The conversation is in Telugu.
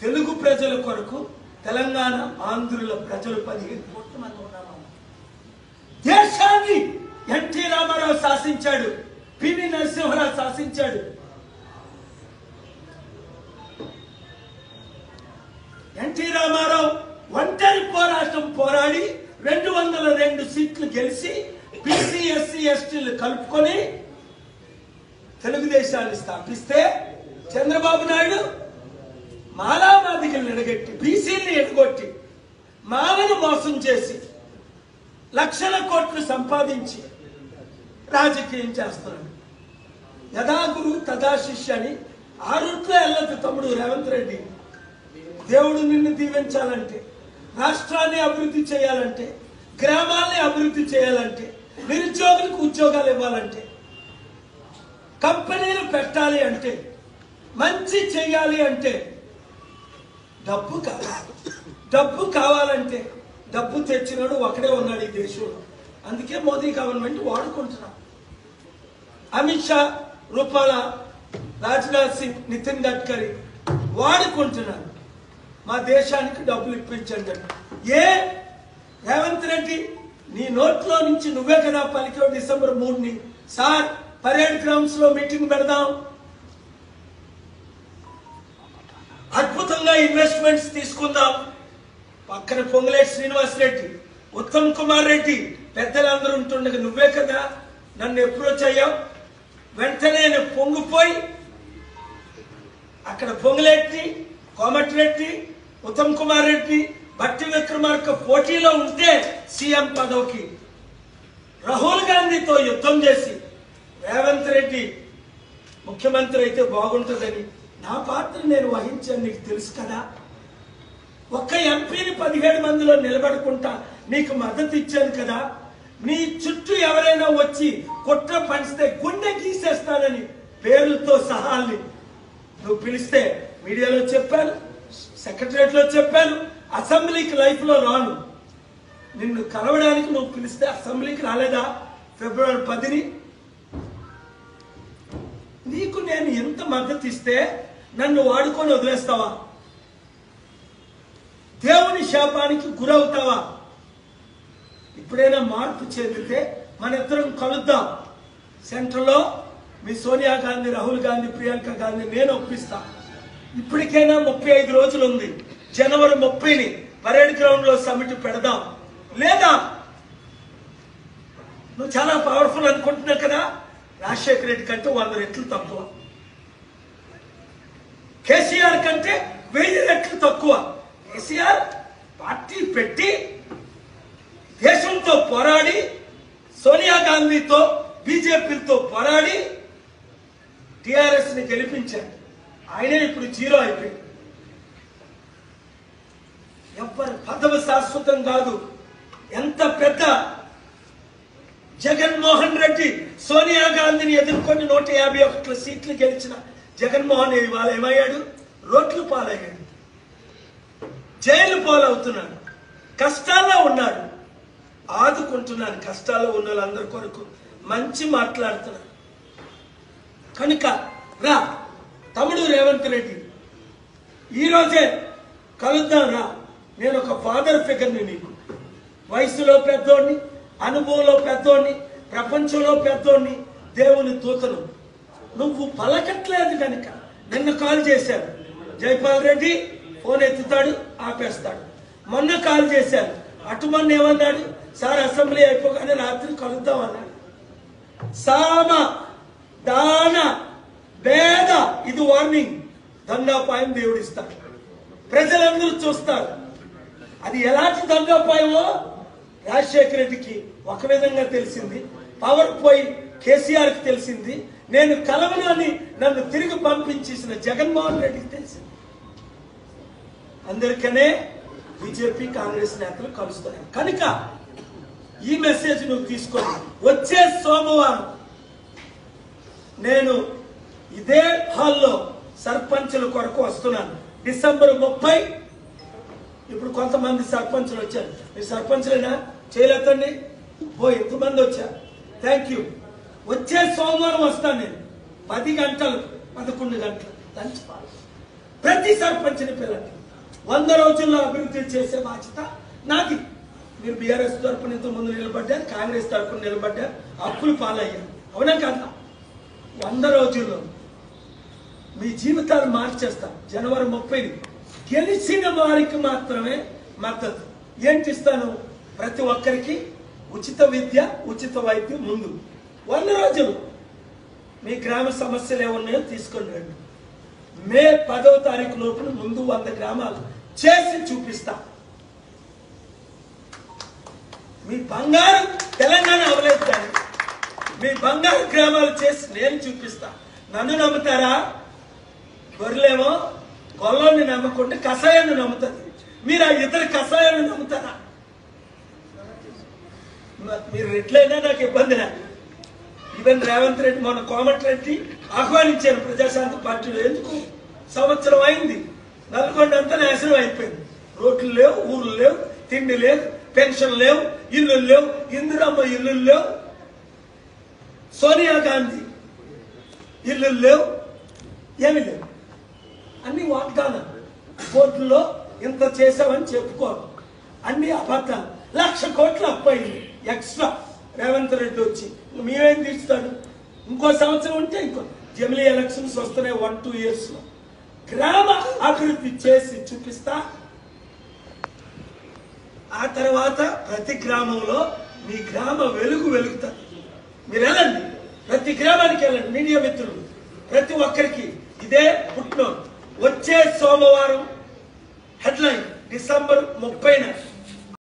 తెలుగు ప్రజల కొరకు తెలంగాణ ఆంధ్రుల ప్రజలు 15 కోట్ల మంది ఉన్నారు. దేశాన్ని ఎన్టీ రామారావు శాసించాడు, పివి నరసింహరావు శాసించాడు. ఎన్టీ రామారావు ఒంటరి పోరాటం పోరాడి 202 సీట్లు గెలిచి బీసీ ఎస్సీ ఎస్టీలు కలుపుకొని తెలుగుదేశాన్ని స్థాపిస్తే చంద్రబాబు నాయుడు మాలామాదిగల్ని ఎడగొట్టి బీసీని ఎడగొట్టి మాలను మోసం చేసి లక్షల కోట్లు సంపాదించి రాజకీయం చేస్తున్నాడు. యథా గురు తదా శిష్య అని ఆ రూట్లో వెళ్ళదు తమ్ముడు రేవంత్ రెడ్డి. దేవుడు నిన్ను దీవించాలంటే, రాష్ట్రాన్ని అభివృద్ధి చేయాలంటే, గ్రామాల్ని అభివృద్ధి చేయాలంటే, నిరుద్యోగులకు ఉద్యోగాలు ఇవ్వాలంటే, కంపెనీలు పెట్టాలి అంటే, మంచి చేయాలి అంటే డబ్బు కావాలి. డబ్బు కావాలంటే డబ్బు తెచ్చినాడు ఒకడే ఉన్నాడు ఈ దేశంలో. అందుకే మోదీ గవర్నమెంట్ వాడుకుంటున్నాం. అమిత్ షా, రూపాల, రాజ్నాథ్ సింగ్, నితిన్ గడ్కరీ వాడుకుంటున్నాడు. మా దేశానికి డబ్బులు ఇప్పించండి. ఏ రేవంత్ రెడ్డి నీ నోట్లో నుంచి నువ్వే కదా పలికావు డిసెంబర్ 3ని, సార్ పరేడ్ గ్రౌండ్స్ లో మీటింగ్ పెడదాం, అద్భుతంగా ఇన్వెస్ట్మెంట్స్ తీసుకుందాం. పక్కన పొంగులేటి శ్రీనివాసరెడ్డి, ఉత్తమ్ కుమార్ రెడ్డి పెద్దలందరూ ఉంటుండగా నువ్వే కదా నన్ను అప్రోచ్ అయ్యావు. వెంటనే నేను పొంగిపోయి అక్కడ పొంగులేటి, కోమటిరెడ్డి, ఉత్తమ్ కుమార్ రెడ్డి, భట్టి విక్రమార్క పోటీలో ఉంటే సీఎం పదవికి రాహుల్ గాంధీతో యుద్ధం చేసి రేవంత్ రెడ్డి ముఖ్యమంత్రి అయితే బాగుంటుందని నా పాత్ర నేను వహించాను. నీకు తెలుసు కదా. ఒక్క ఎంపీని 17 మందిలో నిలబడుకుంటా నీకు మద్దతు ఇచ్చాను కదా. నీ చుట్టూ ఎవరైనా వచ్చి కుట్ర పంచితే గుండె గీసేస్తానని పేరుతో సహాల్ని నువ్వు పిలిస్తే మీడియాలో చెప్పాను, సెక్రటరియట్ లో చెప్పాను, అసెంబ్లీకి లైఫ్ లో రాను. నిన్ను కలవడానికి నువ్వు పిలిస్తే అసెంబ్లీకి రాలేదా ఫిబ్రవరి 10ని? నీకు నేను ఎంత మద్దతు ఇస్తే నన్ను వాడుకొని వదిలేస్తావా? దేవుని శాపానికి గురవుతావా? ఇప్పుడైనా మార్పు చెందితే మన ఇద్దరం కలుద్దాం. సెంట్రల్లో మీ సోనియా గాంధీ, రాహుల్ గాంధీ, ప్రియాంక గాంధీ నేను ఒప్పిస్తా. ఇప్పటికైనా 35 రోజులు ఉంది. జనవరి 30ని పరేడ్ గ్రౌండ్ లో సమిట్ పెడదాం. లేదా నువ్వు చాలా పవర్ఫుల్ అనుకుంటున్నావు కదా, రాజశేఖర రెడ్డి కంటే 100 రెట్లు తక్కువ, కేసీఆర్ కంటే 1000 రెట్లు తక్కువ. కేసీఆర్ పార్టీ పెట్టి దేశంతో పోరాడి సోనియా గాంధీతో బీజేపీతో పోరాడి టిఆర్ఎస్ ని గెలిపించాడు. ఆయనే ఇప్పుడు 0 అయిపోయింది. ఎవ్వరి పదవి శాశ్వతం కాదు. ఎంత పెద్ద జగన్మోహన్ రెడ్డి సోనియా గాంధీని ఎదుర్కొని 151 సీట్లు గెలిచిన జగన్మోహన్ ఇవాళ ఏమయ్యాడు? రోడ్లు పాలయ్యాడు, జైలు పాలవుతున్నాడు, కష్టాల్లో ఉన్నాడు. ఆదుకుంటున్నాను కష్టాల్లో ఉన్న వాళ్ళందరి కొరకు, మంచి మాట్లాడుతున్నాను. కనుక రా తమ్ముడు రేవంత్ రెడ్డి, ఈరోజే కలుద్దాం రా. నేను ఒక ఫాదర్ ఫిగర్ని, నీకు వయసులో పెద్దోడిని, అనుభవంలో పెద్దోడిని, ప్రపంచంలో పెద్దోడిని, దేవుని దూతను. నువ్వు పలకట్లేదు కనుక నిన్న కాల్ చేశాను. జైపాల్ రెడ్డి ఫోన్ ఎత్తుతాడు, ఆపేస్తాడు. మొన్న కాల్ చేశాను, అటు మొన్న ఏమన్నాడు? సార్ అసెంబ్లీ అయిపోగానే రాత్రి కలుద్దాం అన్నాడు. సామ దాన భేద ఇది వార్నింగ్. దండాపాయం దేవుడు ఇస్తాడు, ప్రజలందరూ చూస్తారు. అది ఎలాంటి దండాపాయమో రాజశేఖర రెడ్డికి ఒక విధంగా తెలిసింది, పవర్ పోయి కేసీఆర్కి తెలిసింది, నేను కలవను అని నన్ను తిరిగి పంపించేసిన జగన్మోహన్ రెడ్డికి తెలిసింది. అందరికనే బీజేపీ కాంగ్రెస్ నేతలు కలుస్తున్నారు. కనుక ఈ మెసేజ్ నువ్వు తీసుకొని వచ్చే సోమవారం నేను ఇదే హాల్లో సర్పంచుల కొరకు వస్తున్నాను. డిసెంబర్ 30. ఇప్పుడు కొంతమంది సర్పంచులు వచ్చారు. మీరు సర్పంచులైనా చేయలేదండి? ఎంతమంది వచ్చారు? Thank you. వచ్చే సోమవారం వస్తాను నేను 10 గంటలకు, 11 గంటలకు లంచ్ ప్రతి సర్పంచ్ని పిల్లండి. 100 రోజుల్లో అభివృద్ధి చేసే బాధ్యత నాది. మీరు బీఆర్ఎస్ తరఫున ఇంత ముందు నిలబడ్డారు, కాంగ్రెస్ తరఫున నిలబడ్డారు, అప్పులు పాలయ్యారు. అవునా కదా? 100 రోజుల్లో మీ జీవితాలు మార్చేస్తాం. జనవరి 30 గెలిచిన వారికి మాత్రమే మద్దతు. ఏంటి ఇస్తాను? ప్రతి ఒక్కరికి ఉచిత విద్య, ఉచిత వైద్యం. ముందు 100 రోజులు మీ గ్రామ సమస్యలు ఏమున్నాయో తీసుకొని రండి. మే 10వ తారీఖు లోపల ముందు 100 గ్రామాలు చేసి చూపిస్తా. మీ బంగారు తెలంగాణ అవలేదు కానీ మీ బంగారు గ్రామాలు చేసి నేను చూపిస్తా. నన్ను నమ్ముతారా? గొర్రెలేమో గొల్లోని నమ్మకుండా కషాయాన్ని నమ్ముతుంది. మీరు ఆ ఇతర కషాయాన్ని నమ్ముతారా? మీరు రెట్లయినా నాకు ఇబ్బంది లేదు. ఈవెన్ రేవంత్ రెడ్డి మొన్న కోమటిరెడ్డి ఆహ్వానించాను ప్రజాశాంతి పార్టీలో. ఎందుకు? సంవత్సరం అయింది, నల్గొండ అంతా నాశనం అయిపోయింది. రోడ్లు లేవు, ఊర్లు లేవు, తిండి లేదు, పెన్షన్ లేవు, ఇల్లు లేవు, ఇందిరమ్మ ఇల్లు లేవు, సోనియా గాంధీ ఇల్లు లేవు, ఏమి లేవు. అన్ని వాగ్దానం. కోర్టులో ఇంత చేసామని చెప్పుకోరు, అన్ని అబద్ధాలు. 1,00,000 కోట్లు అప్పయింది ఎక్స్ట్రా. రేవంత్ రెడ్డి వచ్చి మేమేం తీర్చుతాడు? ఇంకో సంవత్సరం ఉంటే ఇంకో జమిలీ ఎలక్షన్స్ వస్తున్నాయి 1-2 years లో. గ్రామ అభివృద్ధి చేసి చూపిస్తా. ఆ తర్వాత ప్రతి గ్రామంలో మీ గ్రామ వెలుగు వెలుగుతుంది. మీరు వెళ్ళండి, ప్రతి గ్రామానికి వెళ్ళండి. మీడియా మిత్రులు ప్రతి ఒక్కరికి ఇదే పుట్టినరోజు. వచ్చే సోమవారం హెడ్లైన్ డిసెంబర్ 30న